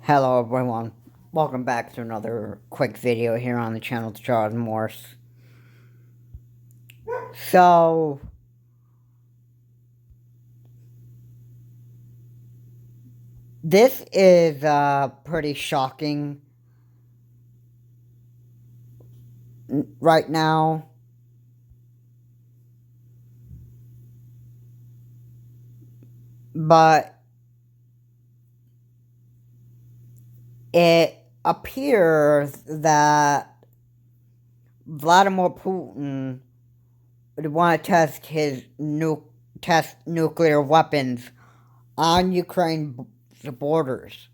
Hello everyone, welcome back to another quick video here on the channel to Charles Morse. So, this is pretty shocking right now. But it appears that Vladimir Putin would want to test his nuclear weapons on Ukraine's borders.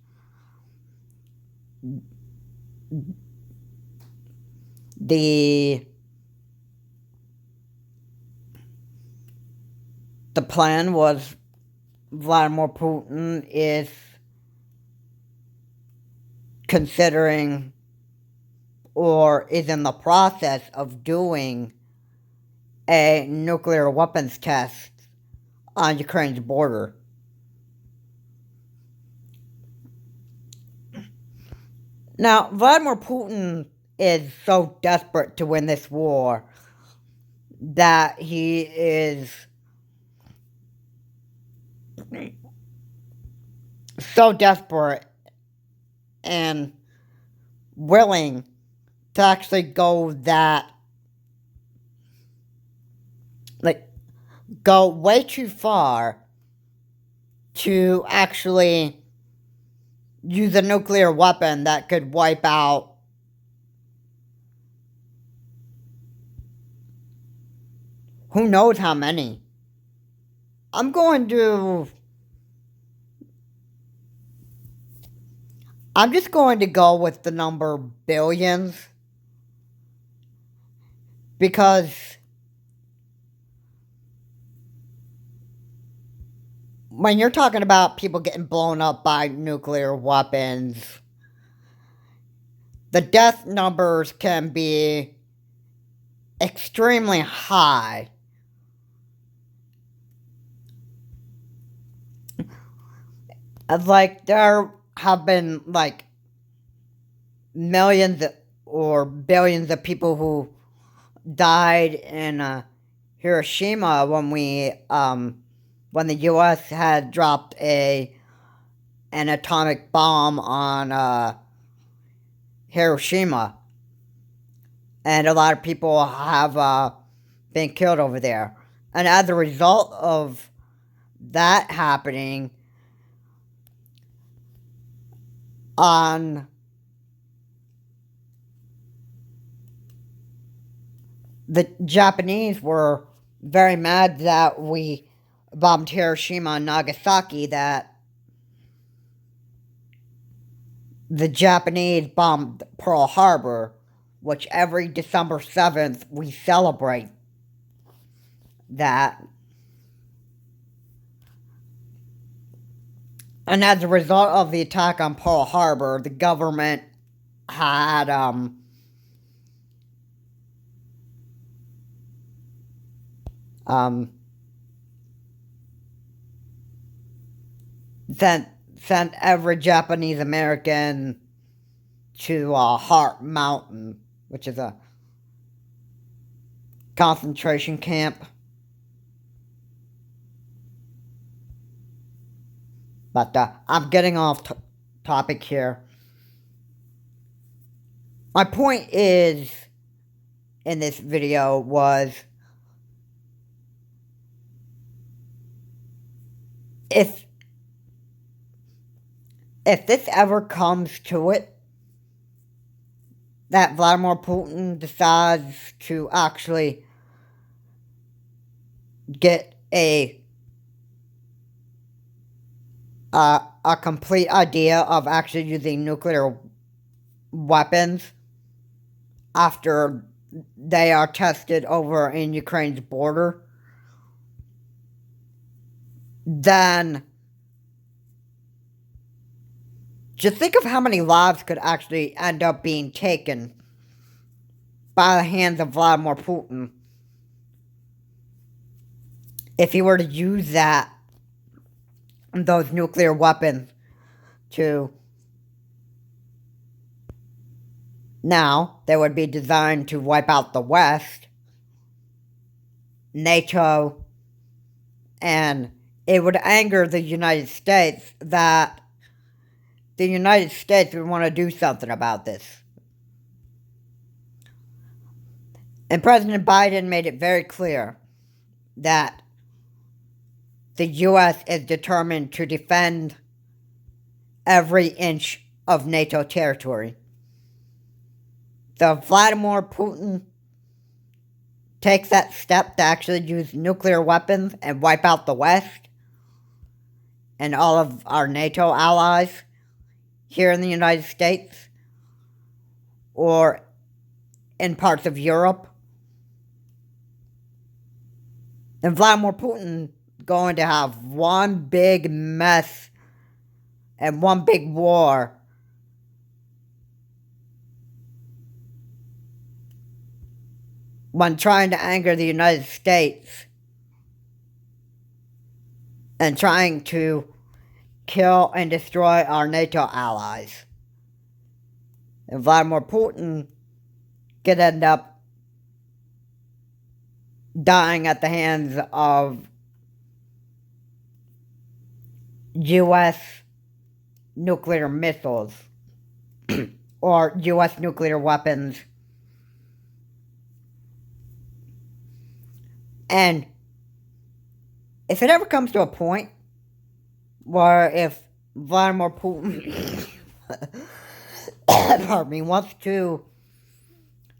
The plan was Vladimir Putin is considering or is in the process of doing a nuclear weapons test on Ukraine's border. Now, Vladimir Putin is so desperate to win this war that he is so desperate and willing to actually go way too far to actually use a nuclear weapon that could wipe out who knows how many. I'm just going to go with the number billions, because when you're talking about people getting blown up by nuclear weapons, the death numbers can be extremely high. There have been, millions or billions of people who died in Hiroshima when the U.S. had dropped an atomic bomb on Hiroshima. And a lot of people have been killed over there. And as a result of that happening, the Japanese were very mad that we bombed Hiroshima and Nagasaki, that the Japanese bombed Pearl Harbor, which every December 7th we celebrate that. And as a result of the attack on Pearl Harbor, the government had sent every Japanese American to Hart Mountain, which is a concentration camp. But I'm getting off topic here. My point is, in this video, was if this ever comes to it, that Vladimir Putin decides to actually get a complete idea of actually using nuclear weapons after they are tested over in Ukraine's border, then just think of how many lives could actually end up being taken by the hands of Vladimir Putin if he were to use those nuclear weapons to Now, they would be designed to wipe out the West, NATO, and it would anger the United States that the United States would want to do something about this. And President Biden made it very clear that the U.S. is determined to defend every inch of NATO territory. So if Vladimir Putin takes that step to actually use nuclear weapons and wipe out the West and all of our NATO allies here in the United States or in parts of Europe, then Vladimir Putin is going to have one big mess and one big war when trying to anger the United States and trying to kill and destroy our NATO allies. And Vladimir Putin could end up dying at the hands of U.S. nuclear missiles or U.S. nuclear weapons. And if it ever comes to a point where if Vladimir Putin pardon me, wants to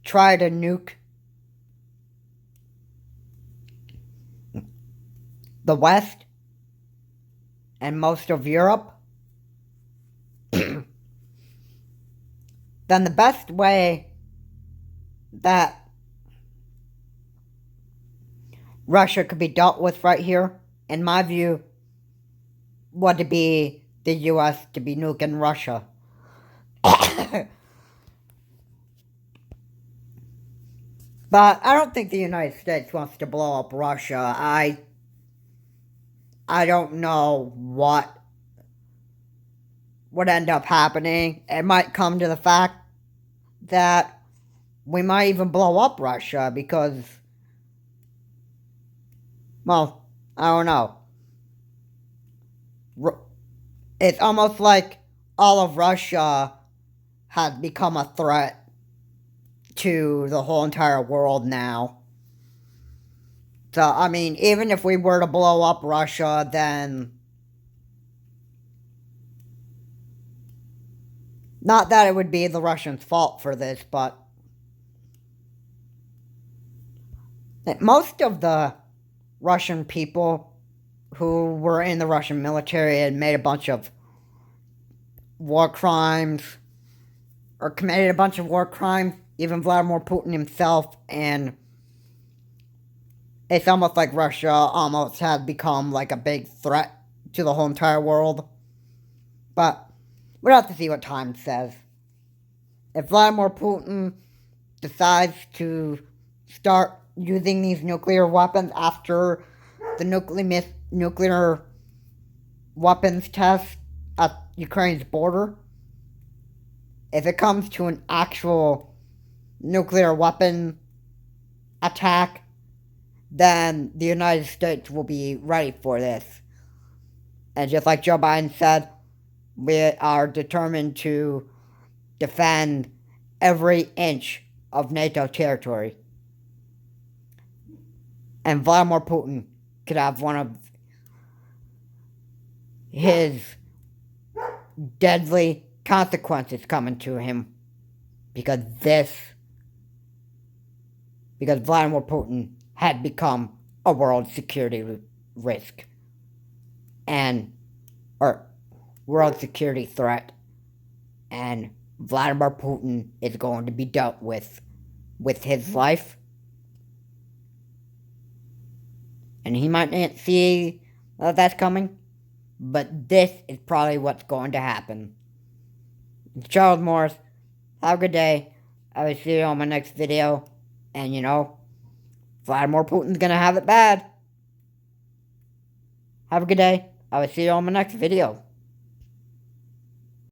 try to nuke the West and most of Europe, then the best way that Russia could be dealt with right here, in my view, would be the U.S. to be nuking Russia. But I don't think the United States wants to blow up Russia. I don't know what would end up happening. It might come to the fact that we might even blow up Russia because, well, I don't know. It's almost like all of Russia has become a threat to the whole entire world now. So, I mean, even if we were to blow up Russia, then not that it would be the Russians' fault for this, but most of the Russian people who were in the Russian military and made a bunch of war crimes, or committed a bunch of war crimes, even Vladimir Putin himself, and it's almost like Russia almost has become like a big threat to the whole entire world. But we'll have to see what time says. If Vladimir Putin decides to start using these nuclear weapons after the nuclear weapons test at Ukraine's border, if it comes to an actual nuclear weapon attack, then the United States will be ready for this. And just like Joe Biden said, we are determined to defend every inch of NATO territory. And Vladimir Putin could have one of his deadly consequences coming to him because Vladimir Putin had become a world security risk or world security threat, and Vladimir Putin is going to be dealt with his life, and he might not see that's coming, but this is probably what's going to happen. Charles Morris, have a good day. I will see you on my next video, and Vladimir Putin's gonna have it bad. Have a good day. I will see you on my next video.